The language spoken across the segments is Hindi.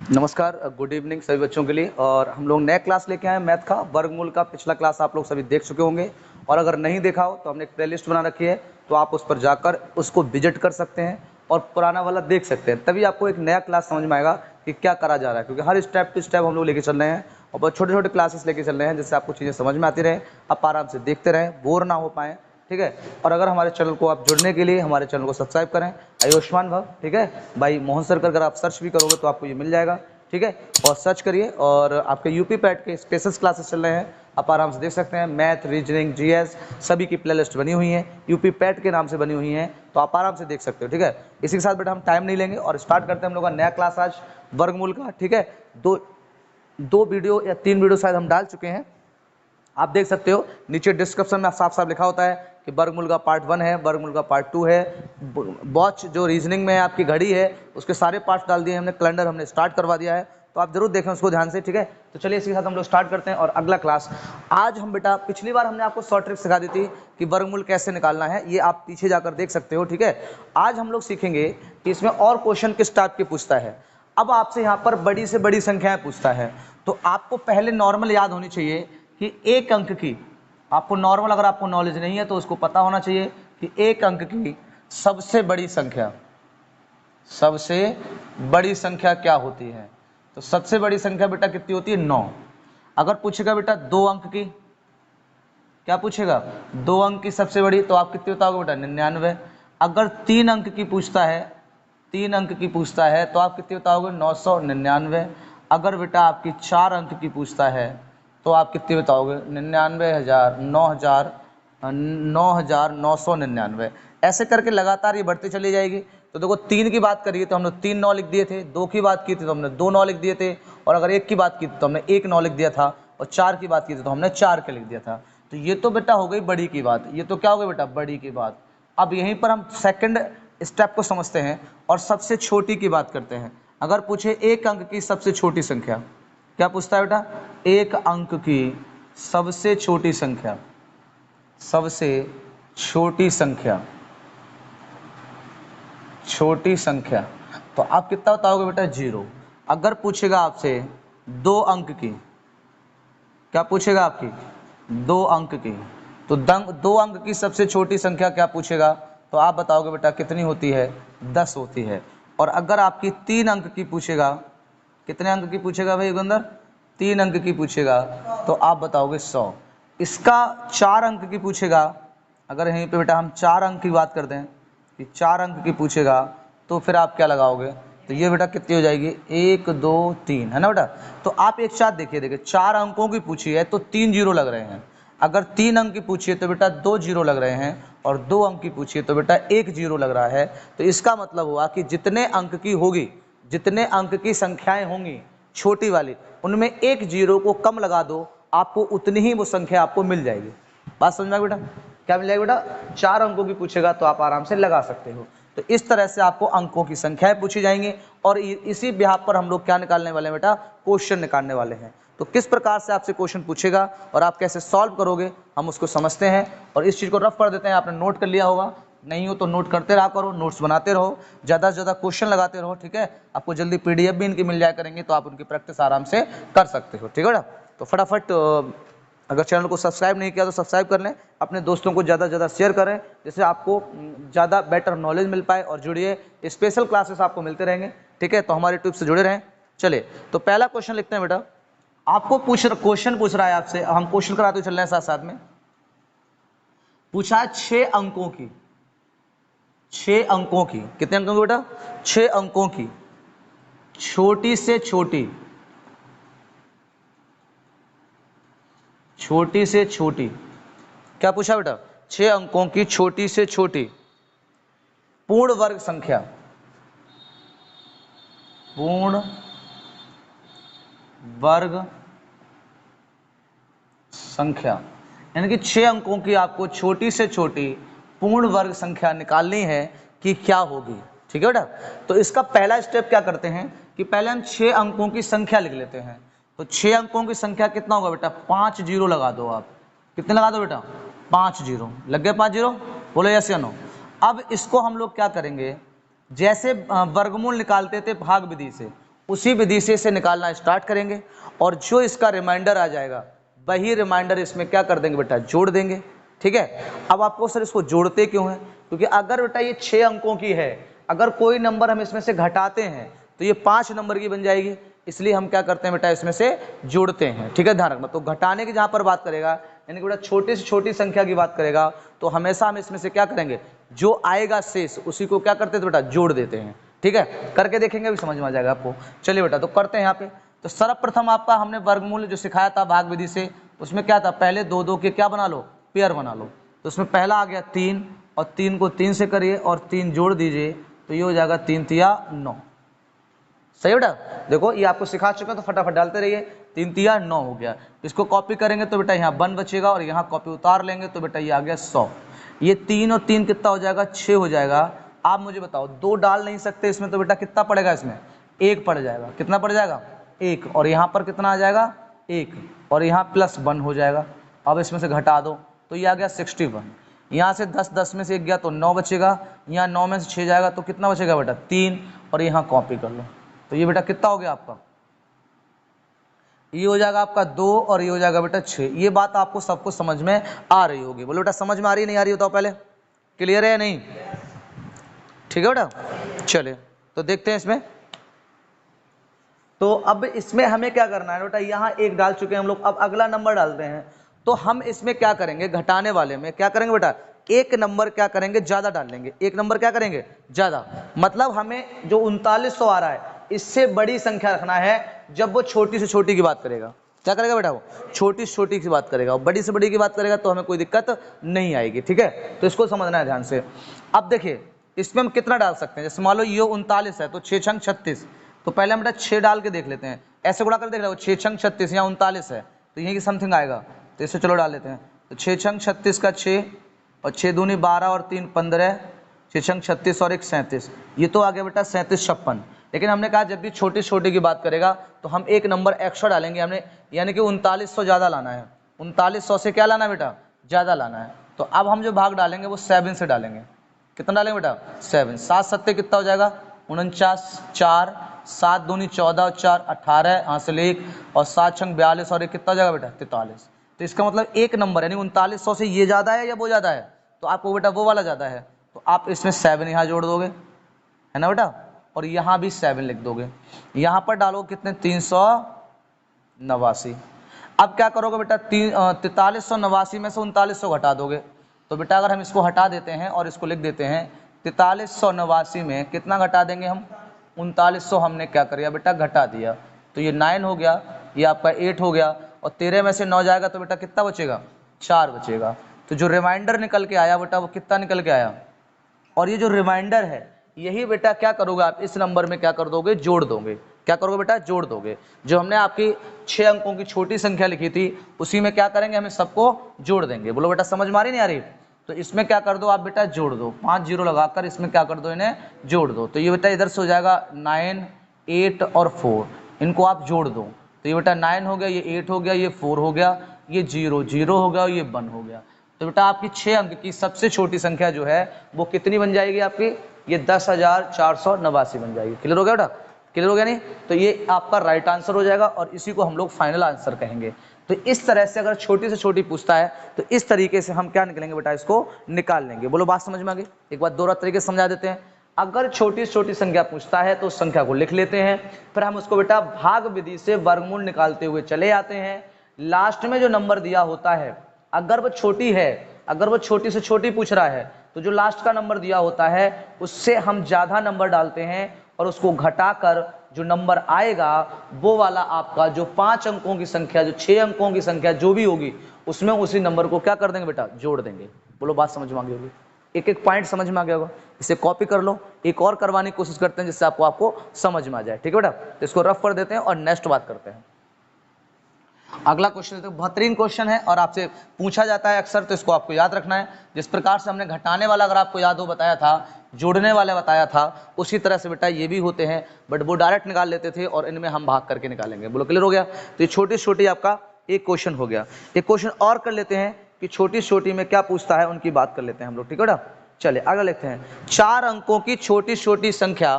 नमस्कार, गुड इवनिंग सभी बच्चों के लिए। और हम लोग नया क्लास लेके आए हैं मैथ का, वर्गमूल का। पिछला क्लास आप लोग सभी देख चुके होंगे, और अगर नहीं देखा हो तो हमने एक प्लेलिस्ट बना रखी है, तो आप उस पर जाकर उसको विजिट कर सकते हैं और पुराना वाला देख सकते हैं। तभी आपको एक नया क्लास समझ में आएगा कि क्या करा जा रहा है, क्योंकि हर स्टेप टू स्टेप हम लोग लेके चल रहे हैं और बहुत छोटे छोटे क्लासेस लेके चल रहे हैं, जिससे आपको चीज़ें समझ में आती रहें, आप आराम से देखते रहें, बोर ना हो पाएँ। ठीक है। और अगर हमारे चैनल को आप जुड़ने के लिए हमारे चैनल को सब्सक्राइब करें, आयुष्मान भव। ठीक है भाई, मोहन सर का अगर आप सर्च भी करोगे तो आपको ये मिल जाएगा। ठीक है, और सर्च करिए। और आपके यूपी पैट के स्पेशल क्लासेस चल रहे हैं, आप आराम से देख सकते हैं। मैथ, रीजनिंग, जीएस सभी की प्लेलिस्ट बनी हुई है, यूपी पैट के नाम से बनी हुई हैं, तो आप आराम से देख सकते हो। ठीक है, इसी के साथ बेटा हम टाइम नहीं लेंगे और स्टार्ट करते हैं हम लोग का नया क्लास आज वर्गमूल का। ठीक है, दो वीडियो या 3 वीडियो शायद हम डाल चुके हैं, आप देख सकते हो। नीचे डिस्क्रिप्शन में साफ साफ लिखा होता है कि वर्गमूल का पार्ट 1 है, वर्गमूल का पार्ट 2 है। वॉच जो रीजनिंग में आपकी घड़ी है उसके सारे पार्ट्स डाल दिए हमने, कैलेंडर हमने स्टार्ट करवा दिया है, तो आप जरूर देखें उसको ध्यान से। ठीक है, तो चलिए इसके साथ हम लोग स्टार्ट करते हैं। और अगला क्लास आज हम बेटा, पिछली बार हमने आपको शॉर्ट ट्रिक सिखा दी थी कि वर्गमूल कैसे निकालना है, ये आप पीछे जाकर देख सकते हो। ठीक है, आज हम लोग सीखेंगे कि इसमें और क्वेश्चन किस टाइप के पूछता है। अब आपसे यहाँ पर बड़ी से बड़ी संख्याएं पूछता है, तो आपको पहले नॉर्मल याद होनी चाहिए कि एक अंक की, आपको नॉर्मल, अगर आपको नॉलेज नहीं है तो उसको पता होना चाहिए कि एक अंक की सबसे बड़ी संख्या, सबसे बड़ी संख्या क्या होती है। तो सबसे बड़ी संख्या बेटा कितनी होती है? 9। अगर पूछेगा बेटा 2 अंक की, क्या पूछेगा? 2 अंक की सबसे बड़ी, तो आप कितनी बताओगे बेटा? 99। अगर 3 अंक की पूछता है, 3 अंक की पूछता है तो आप कितनी बताओगे? 999। अगर बेटा आपकी 4 अंक की पूछता है तो आप कितनी बताओगे? 99,000, 9,999। ऐसे करके लगातार ये बढ़ती चली जाएगी। तो देखो, 3 की बात करिए तो हमने 3 9 लिख दिए थे, 2 की बात की थी तो हमने 2 9 लिख दिए थे, और अगर 1 की बात की तो हमने 1 9 लिख दिया था, और 4 की बात की थी तो हमने 4 के लिख दिया था। तो ये तो बेटा हो गई बड़ी की बात, ये तो क्या हो गई बेटा? बड़ी की बात। अब यहीं पर हम सेकंड स्टेप को समझते हैं और सबसे छोटी की बात करते हैं। अगर पूछे एक अंक की सबसे छोटी संख्या, क्या पूछता है बेटा? एक अंक की सबसे छोटी संख्या, सबसे छोटी संख्या, छोटी संख्या, तो आप कितना बताओगे बेटा? 0। अगर पूछेगा आपसे 2 अंक की, क्या पूछेगा आपकी? 2 अंक की, तो 2 अंक की सबसे छोटी संख्या क्या पूछेगा? तो आप बताओगे बेटा कितनी होती है? 10 होती है। और अगर आपकी 3 अंक की पूछेगा, कितने अंक की पूछेगा भाई युगंधर? 3 अंक की पूछेगा, तो आप बताओगे 100। इसका 4 अंक की पूछेगा, अगर यहीं पे बेटा हम 4 अंक की बात कर दें कि 4 अंक की पूछेगा, तो फिर आप क्या लगाओगे? तो ये बेटा कितनी हो जाएगी? 1 2 3, है ना बेटा? तो आप एक साथ देखिए, 4 अंकों की पूछी है तो 3 जीरो लग रहे हैं, अगर 3 अंक की पूछी है तो बेटा 2 जीरो लग रहे हैं, और 2 अंक की पूछी है तो बेटा 1 जीरो लग रहा है। तो इसका मतलब हुआ कि जितने अंक की होगी, जितने अंक की संख्याएं होंगी छोटी वाली, उनमें 1 जीरो को कम लगा दो, आपको उतनी ही वो संख्या आपको मिल जाएगी। बात समझ में आ बेटा? क्या मिल जाएगा बेटा? 4 अंकों की पूछेगा तो आप आराम से लगा सकते हो। तो इस तरह से आपको अंकों की संख्याएं पूछी जाएंगी, और इसी बिहाफ पर हम लोग क्या निकालने वाले हैं बेटा? क्वेश्चन निकालने वाले हैं। तो किस प्रकार से आपसे क्वेश्चन पूछेगा और आप कैसे सॉल्व करोगे, हम उसको समझते हैं। और इस चीज़ को रफ कर देते हैं। आपने नोट कर लिया होगा, नहीं हो तो नोट करते रहा करो, नोट्स बनाते रहो, ज़्यादा से ज़्यादा क्वेश्चन लगाते रहो। ठीक है, आपको जल्दी PDF भी इनकी मिल जाया करेंगे, तो आप उनकी प्रैक्टिस आराम से कर सकते हो। ठीक है बेटा? तो फटाफट, अगर चैनल को सब्सक्राइब नहीं किया तो सब्सक्राइब कर लें, अपने दोस्तों को ज़्यादा से ज़्यादा शेयर करें, जिससे आपको ज़्यादा बेटर नॉलेज मिल पाए। और जुड़िए, स्पेशल क्लासेस आपको मिलते रहेंगे। ठीक है, तो हमारे ट्यूब से जुड़े रहें। चलिए, तो पहला क्वेश्चन लिखते हैं बेटा। आपको क्वेश्चन पूछ रहा है आपसे, हम क्वेश्चन कराते चल रहे हैं साथ साथ में। पूछा है 6 अंकों की, 6 अंकों की, कितने अंकों की बेटा? 6 अंकों की छोटी से छोटी, छोटी से छोटी, क्या पूछा बेटा? 6 अंकों की छोटी से छोटी पूर्ण वर्ग संख्या, पूर्ण वर्ग संख्या, यानी कि 6 अंकों की आपको छोटी से छोटी पूर्ण वर्ग संख्या निकालनी है कि क्या होगी। ठीक है बेटा? तो इसका पहला स्टेप क्या करते हैं कि पहले हम 6 अंकों की संख्या लिख लेते हैं। तो 6 अंकों की संख्या कितना होगा बेटा? 5 जीरो लगा दो आप। कितने लगा दो बेटा? 5 जीरो लग गए। 5 जीरो, बोलो यस या नो। अब इसको हम लोग क्या करेंगे, जैसे वर्गमूल निकालते थे भाग विधि से, उसी विधि से इसे निकालना स्टार्ट करेंगे और जो इसका रिमाइंडर आ जाएगा वही रिमाइंडर इसमें क्या कर देंगे बेटा, जोड़ देंगे। ठीक है, अब आपको सर इसको जोड़ते क्यों है, क्योंकि अगर बेटा ये 6 अंकों की है, अगर कोई नंबर हम इसमें से घटाते हैं तो ये 5 नंबर की बन जाएगी, इसलिए हम क्या करते हैं बेटा, इसमें से जोड़ते हैं। ठीक है, ध्यान रखना। तो घटाने की जहाँ पर बात करेगा, यानी कि बेटा छोटी से छोटी संख्या की बात करेगा, तो हमेशा हम इसमें से क्या करेंगे, जो आएगा शेष उसी को क्या करते हैं बेटा, जोड़ देते हैं। ठीक है, करके देखेंगे, अभी समझ में आ जाएगा आपको। चलिए बेटा, तो करते हैं यहाँ पे। तो सर्वप्रथम आपका हमने वर्गमूल जो सिखाया था भाग विधि से, उसमें क्या था, पहले दो दो के क्या बना लो, पेयर बना लो। तो उसमें पहला आ गया 3, और 3 को 3 से करिए और 3 जोड़ दीजिए, तो ये हो जाएगा 3 तिया 9। सही बेटा, देखो ये आपको सिखा चुका, तो फटाफट डालते रहिए। 3 तिया 9 हो गया। इसको कॉपी करेंगे तो बेटा यहाँ 1 बचेगा, और यहाँ कॉपी उतार लेंगे तो बेटा ये आ गया 100। ये 3 और 3 कितना हो जाएगा, 6 हो जाएगा। आप मुझे बताओ, 2 डाल नहीं सकते इसमें, तो बेटा कितना पड़ेगा, इसमें 1 पड़ जाएगा। कितना पड़ जाएगा, 1। और यहाँ पर कितना आ जाएगा, 1, और यहाँ +1 हो जाएगा। अब इसमें से घटा दो, तो ये आ गया 61। यहाँ से 10 में से 1 गया तो 9 बचेगा, यहाँ 9 में से 6 जाएगा तो कितना बचेगा बेटा, 3, और यहाँ कॉपी कर लो। तो ये बेटा कितना हो गया आपका, ये हो जाएगा आपका 2, और ये हो जाएगा बेटा 6। ये बात आपको सबको समझ में आ रही होगी। बोलो बेटा, समझ में आ रही है नहीं आ रही, बताओ पहले, क्लियर है या नहीं? ठीक है बेटा, चलिए तो देखते हैं इसमें। तो अब इसमें हमें क्या करना है बेटा, यहाँ 1 डाल चुके हैं हम लोग, अब अगला नंबर डालते हैं। तो हम इसमें क्या करेंगे, घटाने वाले में क्या करेंगे बेटा, 1 नंबर क्या करेंगे, ज्यादा डाल लेंगे। 1 नंबर क्या करेंगे, ज्यादा। मतलब हमें जो 3900 आ रहा है, इससे बड़ी संख्या रखना है जब वो छोटी से छोटी की बात करेगा। क्या करेगा बेटा, वो छोटी से छोटी की बात करेगा, और बड़ी से बड़ी की बात करेगा तो हमें कोई दिक्कत नहीं आएगी। ठीक है, तो इसको समझना है ध्यान से। अब देखिए, इसमें हम कितना डाल सकते हैं, जैसे मान लो ये 39 है, तो 6 छंग 36। तो पहले हम बेटा 6 डाल के देख लेते हैं, ऐसे गुणा कर देख लो, 6 छंग 36, यहाँ 39 है, तो यही की समथिंग आएगा। तो इसे चलो डाल लेते हैं। तो 6 छंग 36 का 6, और 6 दूनी 12, और 3 15, 6 छंग 36 और 1 37। ये तो आ गया बेटा 37 56। लेकिन हमने कहा जब भी छोटी छोटी की बात करेगा तो हम 1 नंबर एक्स्ट्रा डालेंगे हमने, यानी कि 3900 ज़्यादा लाना है। 3900 से क्या लाना है बेटा, ज़्यादा लाना है। तो अब हम जो भाग डालेंगे वो 7 से डालेंगे। कितना डालेंगे बेटा, 7। 7 सत्ते कितना हो जाएगा, 49, 4, 7 दूनी 14 और 4 18, यहाँ से 1, और 7 छंग 42, और 1 कितना हो जाएगा बेटा, 43। तो इसका मतलब 1 नंबर यानी 3900 से ये ज़्यादा है या वो ज़्यादा है, तो आपको बेटा वो वाला ज़्यादा है। तो आप इसमें 7 यहाँ जोड़ दोगे, है ना बेटा, और यहाँ भी 7 लिख दोगे। यहाँ पर डालो कितने, 389। अब क्या करोगे बेटा, 4389 में से 3900 घटा दोगे। तो बेटा अगर हम इसको हटा देते हैं और इसको लिख देते हैं, 4389 में कितना घटा देंगे हम, 3900 हमने क्या कर दिया बेटा, घटा दिया। तो ये 9 हो गया, ये आपका 8 हो गया, और 13 में से 9 जाएगा तो बेटा कितना बचेगा, 4 बचेगा। तो जो रिमाइंडर निकल के आया बेटा वो कितना निकल के आया, और ये जो रिमाइंडर है यही बेटा क्या करोगे आप, इस नंबर में क्या कर दोगे, जोड़ दोगे। क्या करोगे बेटा, जोड़ दोगे। जो हमने आपकी 6 अंकों की छोटी संख्या लिखी थी उसी में क्या करेंगे, हमें सबको जोड़ देंगे। बोलो बेटा समझ में आ रही नहीं आ रही, तो इसमें क्या कर दो आप बेटा, जोड़ दो। 5 जीरो लगाकर इसमें क्या कर दो, इन्हें जोड़ दो। तो ये बेटा इधर से हो जाएगा 9, 8 और 4, इनको आप जोड़ दो। तो ये बेटा 9 हो गया, ये 8 हो गया, ये 4 हो गया, ये 0 0 हो गया, और ये 1 हो गया। तो बेटा आपकी 6 अंक की सबसे छोटी संख्या जो है वो कितनी बन जाएगी आपकी, ये 10,489 बन जाएगी। क्लियर हो गया बेटा, क्लियर हो गया नहीं, तो ये आपका राइट आंसर हो जाएगा, और इसी को हम लोग फाइनल आंसर कहेंगे। तो इस तरह से अगर छोटी से छोटी पूछता है तो इस तरीके से हम क्या निकलेंगे बेटा, इसको निकाल लेंगे। बोलो बात समझ में आ गई। एक बार दोहरा तरीके से समझा देते हैं। अगर छोटी से छोटी संख्या पूछता है तो उस संख्या को लिख लेते हैं, फिर हम उसको बेटा भाग विधि से वर्गमूल निकालते हुए चले आते हैं। लास्ट में जो नंबर दिया होता है, अगर वो छोटी है, अगर वो छोटी से छोटी पूछ रहा है, तो जो लास्ट का नंबर दिया होता है उससे हम ज़्यादा नंबर डालते हैं, और उसको घटाकर जो नंबर आएगा वो वाला आपका जो 5 अंकों की संख्या, जो 6 अंकों की संख्या जो भी होगी, उसमें उसी नंबर को क्या कर देंगे बेटा, जोड़ देंगे। बोलो बात समझ में आ गई होगी, एक एक पॉइंट समझ में आ गया होगा। इसे कॉपी कर लो, एक और करवाने की कोशिश करते हैं जिससे आपको समझ में आ जाए। ठीक है बेटा, तो इसको रफ कर देते हैं और नेक्स्ट बात करते हैं। अगला क्वेश्चन तो बेहतरीन क्वेश्चन है और आपसे पूछा जाता है अक्सर, तो इसको आपको याद रखना है। जिस प्रकार से हमने घटाने वाला अगर आपको याद हो बताया था, जोड़ने वाला बताया था, उसी तरह से बेटा ये भी होते हैं, बट वो डायरेक्ट निकाल लेते थे और इनमें हम भाग करके निकालेंगे। बोलो क्लियर हो गया। तो ये छोटी छोटी आपका एक क्वेश्चन हो गया। एक क्वेश्चन और कर लेते हैं कि छोटी छोटी में क्या पूछता है, उनकी बात कर लेते हैं हम लोग। ठीक है बेटा, चलिए आगे लिखते हैं। 4 अंकों की छोटी छोटी संख्या,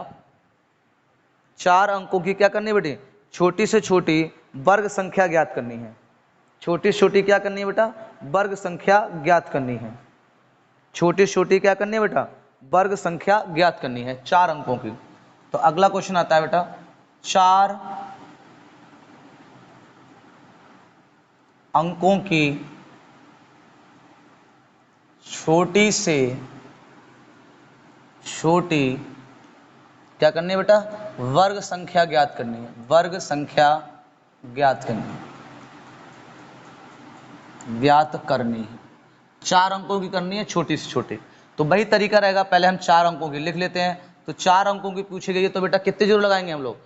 4 अंकों की क्या करनी है बेटे, छोटी से छोटी वर्ग संख्या ज्ञात करनी है। छोटी से छोटी क्या करनी है बेटा, वर्ग संख्या ज्ञात करनी है। छोटी से छोटी क्या करनी है बेटा, वर्ग संख्या ज्ञात करनी है 4 अंकों की। तो अगला क्वेश्चन आता है बेटा, 4 अंकों की छोटी से छोटी क्या करनी है बेटा, वर्ग संख्या ज्ञात करनी है। वर्ग संख्या ज्ञात करनी है, ज्ञात करनी है। 4 अंकों की करनी है, छोटी से छोटी। तो वही तरीका रहेगा, पहले हम 4 अंकों की लिख लेते हैं। तो 4 अंकों की पूछी गई है तो बेटा कितने जीरो लगाएंगे हम लोग,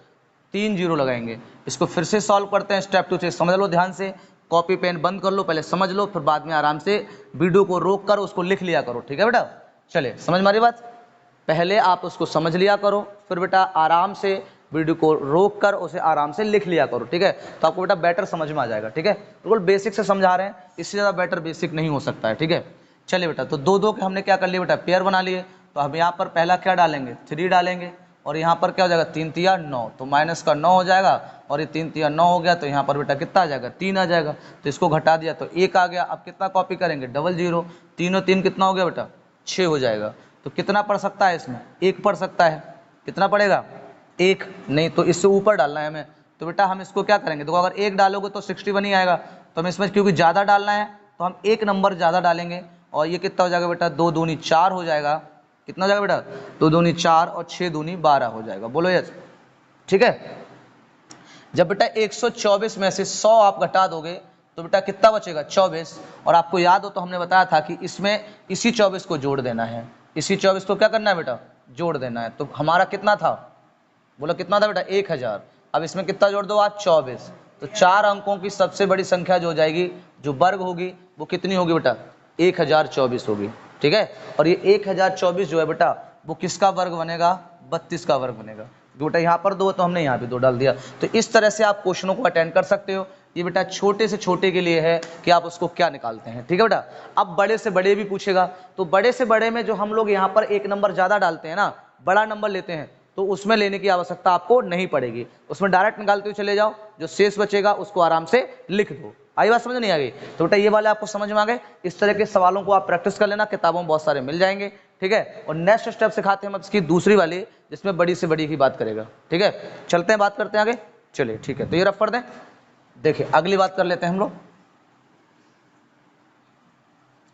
3 जीरो लगाएंगे। इसको फिर से सॉल्व करते हैं स्टेप 2 से, समझ लो ध्यान से, कॉपी पेन बंद कर लो, पहले समझ लो, फिर बाद में आराम से वीडियो को रोक कर उसको लिख लिया करो, ठीक है बेटा। चलिए समझ मारी बात, पहले आप उसको समझ लिया करो, फिर बेटा आराम से वीडियो को रोक कर उसे आराम से लिख लिया करो, ठीक है। तो आपको बेटा बेटर समझ में आ जाएगा, ठीक है। बिल्कुल बेसिक से समझा रहे हैं, इससे ज़्यादा बेटर बेसिक नहीं हो सकता है, ठीक है। चलिए बेटा, तो 2 2 के हमने क्या कर लिया बेटा, पेयर बना लिए। तो हम यहाँ पर पहला क्या डालेंगे, 3 डालेंगे, और यहाँ पर क्या हो जाएगा, 3 तिया 9, तो माइनस का 9 हो जाएगा, और ये 3 तिया 9 हो गया, तो यहाँ पर बेटा कितना आ जाएगा, 3 आ जाएगा। तो इसको घटा दिया तो 1 आ गया। अब कितना कॉपी करेंगे, डबल जीरो, 3 और 3 कितना हो गया बेटा, 6 हो जाएगा। तो कितना पड़ सकता है इसमें, 1 पड़ सकता है। कितना पड़ेगा, 1 नहीं, तो इससे ऊपर डालना है हमें। तो बेटा हम इसको क्या करेंगे, देखो अगर 1 डालोगे तो 61 ही आएगा, तो हम इसमें क्योंकि ज़्यादा डालना है तो हम 1 नंबर ज़्यादा डालेंगे, और ये कितना हो जाएगा बेटा, 2 दूनी 4 हो जाएगा। कितना हो जाएगा बेटा, 2 दूनी 4 और 6 दूनी 12 हो जाएगा। बोलो यस, ठीक है। जब बेटा 124 में से 100 आप घटा दोगे तो बेटा कितना बचेगा, 24। और आपको याद हो तो हमने बताया था कि इसमें इसी 24 को जोड़ देना है, इसी 24 को क्या करना है बेटा, जोड़ देना है। तो हमारा कितना था, बोलो कितना था बेटा, 1000। अब इसमें कितना जोड़ दो आप, 24। तो 4 अंकों की सबसे बड़ी संख्या जो हो जाएगी, जो वर्ग होगी, वो कितनी होगी बेटा, 1024 होगी, ठीक है। और ये 1024 जो है बेटा, वो किसका वर्ग बनेगा, 32 का वर्ग बनेगा। बेटा यहाँ पर 2 तो हमने यहाँ पे 2 डाल दिया। तो इस तरह से आप क्वेश्चनों को अटेंड कर सकते हो। ये बेटा छोटे से छोटे के लिए है कि आप उसको क्या निकालते हैं, ठीक है बेटा। अब बड़े से बड़े भी पूछेगा, तो बड़े से बड़े में जो हम लोग यहाँ पर 1 नंबर ज़्यादा डालते हैं ना, बड़ा नंबर लेते हैं, तो उसमें लेने की आवश्यकता आपको नहीं पड़ेगी, उसमें डायरेक्ट निकालते हुए चले जाओ, जो शेष बचेगा उसको आराम से लिख दो। आई बात समझ नहीं आ गई, तो बेटा ये वाले आपको समझ में आ गए। इस तरह के सवालों को आप प्रैक्टिस कर लेना, किताबों में बहुत सारे मिल जाएंगे, ठीक है। और नेक्स्ट स्टेप सिखाते हैं हम इसकी दूसरी वाली, जिसमें बड़ी से बड़ी की बात करेगा, ठीक है। चलते हैं, बात करते हैं आगे, चलिए ठीक है। तो ये रफ कर दें, देखिए अगली बात कर लेते हैं हम लोग,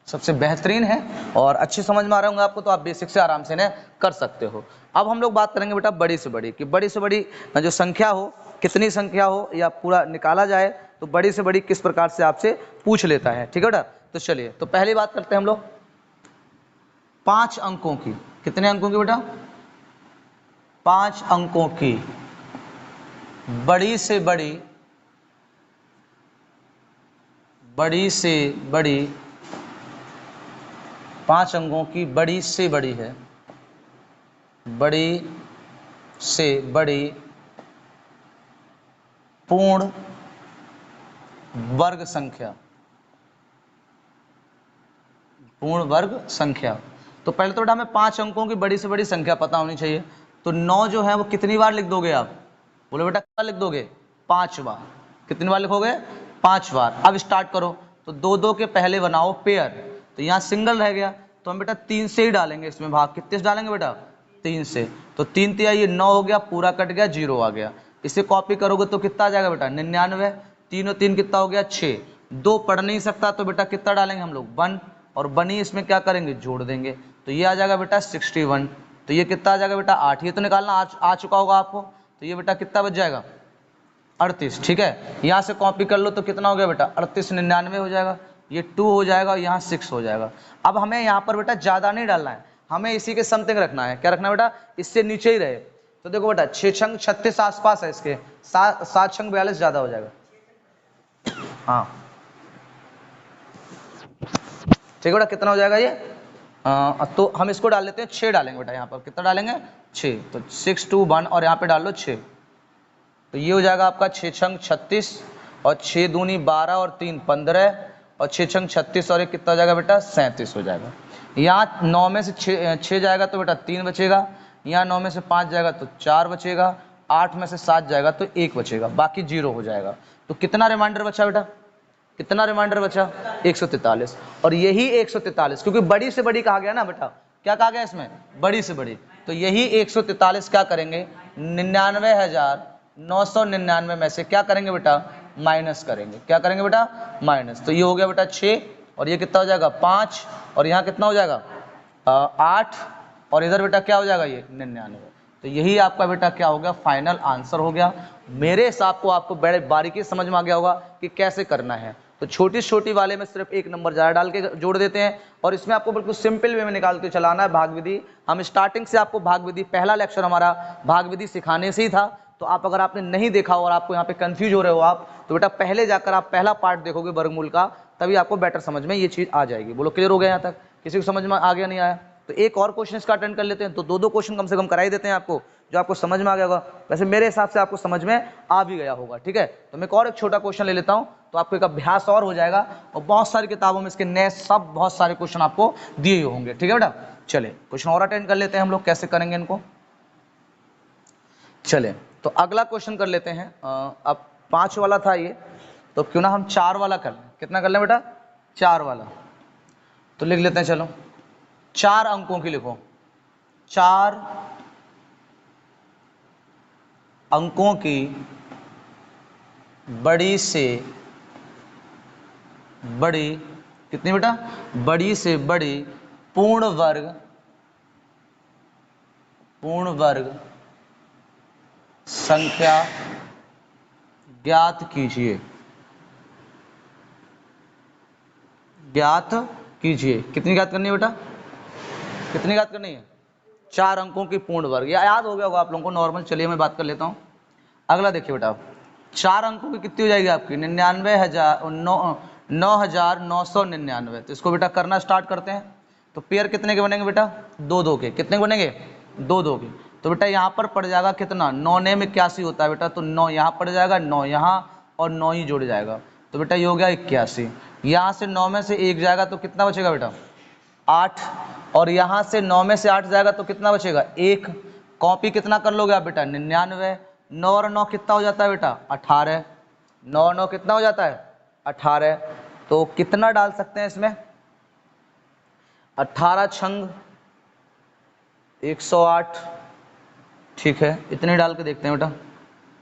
सबसे बेहतरीन है और अच्छी समझ में आ रहे होंगे आपको, तो आप बेसिक से आराम से इन्हें कर सकते हो। अब हम लोग बात करेंगे बेटा बड़ी से बड़ी, कि बड़ी से बड़ी जो संख्या हो, कितनी संख्या हो या पूरा निकाला जाए, तो बड़ी से बड़ी किस प्रकार से आपसे पूछ लेता है, ठीक है बेटा। तो चलिए, तो पहली बात करते हैं हम लोग 5 अंकों की। कितने अंकों की बेटा, 5 अंकों की बड़ी से बड़ी, बड़ी से बड़ी, 5 अंकों की बड़ी से बड़ी है, बड़ी से बड़ी पूर्ण वर्ग संख्या, पूर्ण वर्ग संख्या। तो पहले तो बेटा हमें 5 अंकों की बड़ी से बड़ी संख्या पता होनी चाहिए। तो 9 जो है वो कितनी बार लिख दोगे आप, बोलो बेटा क्या लिख दोगे, 5 बार। कितनी बार लिखोगे, 5 बार। अब स्टार्ट करो, तो 2 2 के पहले बनाओ पेयर, तो यहाँ सिंगल रह गया, तो हम बेटा 3 से ही डालेंगे इसमें भाग। कितने से डालेंगे बेटा, 3 से। तो 3 तिया ये 9 हो गया, पूरा कट गया, 0 आ गया। इसे कॉपी करोगे तो कितना आ जाएगा बेटा, 99। 3 और 3 कितना हो गया, 6। 2 पढ़ नहीं सकता तो बेटा कितना डालेंगे हम लोग, 1, और बनी इसमें क्या करेंगे, जोड़ देंगे, तो ये आ जाएगा बेटा 61। तो ये कितना आ जाएगा बेटा, 8। ये तो निकालना आ चुका होगा आपको। तो ये बेटा कितना बच जाएगा, 38, ठीक है। यहाँ से कॉपी कर लो तो कितना हो गया बेटा, 38 99 हो जाएगा। ये 2 हो जाएगा, यहाँ 6 हो जाएगा। अब हमें यहाँ पर बेटा ज़्यादा नहीं डालना है, हमें इसी के समथिंग रखना है। क्या रखना है बेटा, इससे नीचे ही रहे। तो देखो बेटा 6 छंग 36 आसपास है इसके, 7 छंग 42 ज़्यादा हो जाएगा। हाँ ठीक है बेटा, कितना हो जाएगा ये, तो हम इसको डाल लेते हैं, 6 डालेंगे बेटा। यहाँ पर कितना डालेंगे, 6। तो 6 2 1 और यहाँ पे डाल लो 6। तो ये हो जाएगा आपका 6 छंग 36, और 6 दूनी 12 और 3 15, और 6 छंग 36 और ये कितना हो जाएगा बेटा, 37 हो जाएगा। यहाँ 9 में से 6 जाएगा तो बेटा 3 बचेगा, यहाँ 9 में से 5 जाएगा तो 4 बचेगा, 8 में से 7 जाएगा तो 1 बचेगा, बाकी 0 हो जाएगा। तो कितना रिमाइंडर बचा बेटा, कितना रिमाइंडर बचा, 143। और यही 143, क्योंकि बड़ी से बड़ी कहा गया ना बेटा, क्या कहा गया इसमें, बड़ी से बड़ी, तो यही 143 क्या करेंगे, 99,999 में से क्या करेंगे बेटा, माइनस करेंगे। क्या करेंगे बेटा, माइनस। तो ये हो गया बेटा 6, और ये कितना हो जाएगा 5, और यहाँ कितना हो जाएगा 8, और इधर बेटा क्या हो जाएगा ये 99। तो यही आपका बेटा क्या हो गया, फाइनल आंसर हो गया। मेरे हिसाब को आपको बड़े बारीकी समझ में आ गया होगा कि कैसे करना है। तो छोटी छोटी वाले में सिर्फ एक नंबर ज़्यादा डाल के जोड़ देते हैं, और इसमें आपको बिल्कुल सिंपल वे में निकाल के चलाना है भाग विधि। हम स्टार्टिंग से आपको भाग विधि, पहला लेक्चर हमारा भाग विधि सिखाने से ही था। तो आप अगर आपने नहीं देखा और आपको यहाँ पे कंफ्यूज हो रहे हो आप, तो बेटा पहले जाकर आप पहला पार्ट देखोगे वर्गमूल का, तभी आपको बेटर समझ में ये चीज़ आ जाएगी। बोलो क्लियर हो गया यहाँ तक, किसी को समझ में आ गया नहीं आया? तो एक और क्वेश्चन इसका अटेंड कर लेते हैं, तो 2-2 क्वेश्चन कम से कम करा ही देते हैं आपको, जो आपको समझ में आ गया होगा। वैसे मेरे हिसाब से आपको समझ में आ भी गया होगा, ठीक है। तो मैं एक छोटा क्वेश्चन ले लेता हूँ, तो आपको एक अभ्यास और हो जाएगा, और बहुत सारी किताबों में इसके नए सब बहुत सारे क्वेश्चन आपको दिए होंगे, ठीक है बेटा। चले क्वेश्चन और अटेंड कर लेते हैं हम लोग, कैसे करेंगे इनको। चले तो अगला क्वेश्चन कर लेते हैं। अब 5 वाला था ये, तो क्यों ना हम 4 वाला कर लें। कितना कर लें बेटा, 4 वाला। तो लिख लेते हैं, चलो 4 अंकों की लिखो, 4 अंकों की बड़ी से बड़ी, कितनी बेटा, बड़ी से बड़ी पूर्ण वर्ग संख्या ज्ञात कीजिए। ज्ञात कीजिए, कितनी ज्ञात करनी है बेटा, कितनी ज्ञात करनी है, 4 अंकों की पूर्ण वर्ग। याद हो गया होगा आप लोगों को नॉर्मल। चलिए मैं बात कर लेता हूँ। अगला देखिए बेटा, 4 अंकों की कितनी हो जाएगी आपकी, 9,999। तो इसको बेटा करना स्टार्ट करते हैं। तो पेयर कितने के बनेंगे बेटा, 2-2 के। कितने के बनेंगे, 2-2 के। तो बेटा यहाँ पर पड़ जाएगा कितना, 9 ने में 81 होता है बेटा, तो 9 यहाँ पड़ जाएगा, 9 यहाँ, और 9 ही जुड़ जाएगा। तो बेटा ये हो गया 81। यहाँ से 9 में से 1 जाएगा तो कितना बचेगा बेटा, 8, और यहाँ से 9 में से 8 जाएगा तो कितना बचेगा, 1। कॉपी कितना कर लोगे आप बेटा, 99। 9 और 9 कितना हो जाता है बेटा, 18। 9 और 9 कितना हो जाता है, 18। तो कितना डाल सकते हैं इसमें, 18 छंग 108, ठीक है। इतने डाल के देखते हैं बेटा,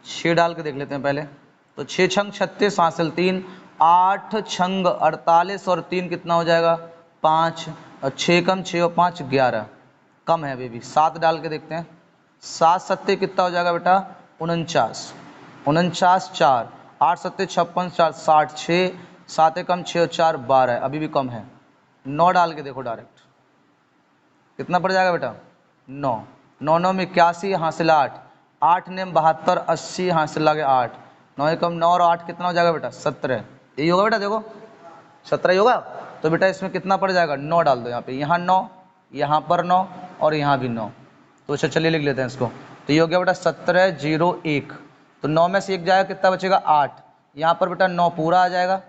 6 डाल के देख लेते हैं पहले। तो 6 छंग 36 हासिल 3, 8 छंग 48, और 3 कितना हो जाएगा, 5, और 6 कम 6 और 5 11, कम है अभी भी। 7 डाल के देखते हैं, 7 सत्ते कितना हो जाएगा बेटा, 49, 49 4, 8 सत्ते 56 4 60, 6 7 कम 6 और 4 12, अभी भी कम है। 9 डाल के देखो डायरेक्ट, कितना पड़ जाएगा बेटा, 9। 9 9 में 81 हासिल 8, 8 ने 72 80 हासिल लगे 8, 9 कम 9 और 8 कितना हो जाएगा बेटा, 17। यही होगा बेटा, देखो 17 ही होगा। तो बेटा इसमें कितना पड़ जाएगा, 9 डाल दो यहाँ पे, यहाँ 9, यहाँ पर 9, और यहाँ भी 9। तो अच्छा चलिए लिख लेते हैं इसको। तो ये हो गया बेटा 1701। तो 9 में से 1 जाएगा, कितना बचेगा, 8। यहाँ पर बेटा 9 पूरा आ जाएगा,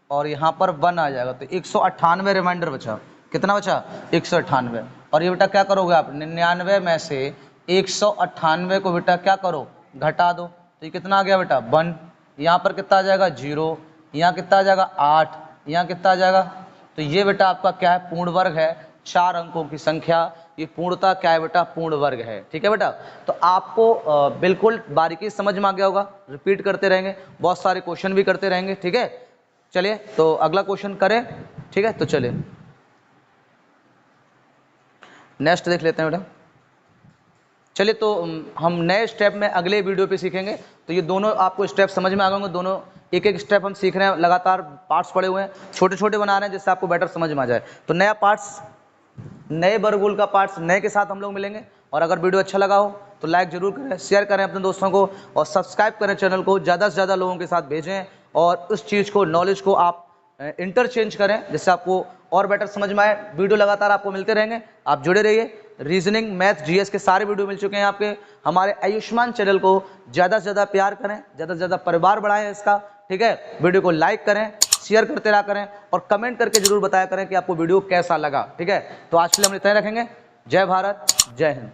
और यहाँ पर 1 आ जाएगा। तो 198 रिमाइंडर बचा। कितना बचा, 198। और ये बेटा क्या करोगे आप, 99 में से 198 को बेटा क्या करो, घटा दो। तो ये कितना आ गया बेटा, 1। यहाँ पर कितना आ जाएगा, 0। यहाँ कितना आ जाएगा, 8। यहाँ कितना आ जाएगा। तो ये बेटा आपका क्या है, पूर्ण वर्ग है। 4 अंकों की संख्या, ये पूर्णता क्या है बेटा, पूर्ण वर्ग है, ठीक है बेटा। तो आपको बिल्कुल बारीकी समझ में आ गया होगा। रिपीट करते रहेंगे, बहुत सारे क्वेश्चन भी करते रहेंगे, ठीक है। चलिए तो अगला क्वेश्चन करें, ठीक है। तो चलिए नेक्स्ट देख लेते हैं बेटा। चलिए तो हम नए स्टेप में अगले वीडियो पे सीखेंगे। तो ये दोनों आपको स्टेप समझ में आ गए होंगे। दोनों एक एक स्टेप हम सीख रहे हैं, लगातार पार्ट्स पड़े हुए हैं, छोटे छोटे बना रहे हैं, जिससे आपको बेटर समझ में आ जाए। तो नया पार्ट्स, नए वर्गमूल का पार्ट्स नए के साथ हम लोग मिलेंगे। और अगर वीडियो अच्छा लगा हो तो लाइक जरूर करें, शेयर करें अपने दोस्तों को, और सब्सक्राइब करें चैनल को, ज़्यादा से ज़्यादा लोगों के साथ भेजें। और उस चीज़ को, नॉलेज को आप इंटरचेंज करें, जिससे आपको और बेटर समझ में आए। वीडियो लगातार आपको मिलते रहेंगे, आप जुड़े रहिए। रीजनिंग, मैथ, जीएस के सारे वीडियो मिल चुके हैं आपके। हमारे आयुष्मान चैनल को ज़्यादा से ज़्यादा प्यार करें, ज़्यादा से ज़्यादा परिवार बढ़ाएं इसका, ठीक है। वीडियो को लाइक करें, शेयर करते रहा करें, और कमेंट करके जरूर बताया करें कि आपको वीडियो कैसा लगा, ठीक है। तो आज के लिए हम इतना ही रखेंगे। जय भारत, जय हिंद।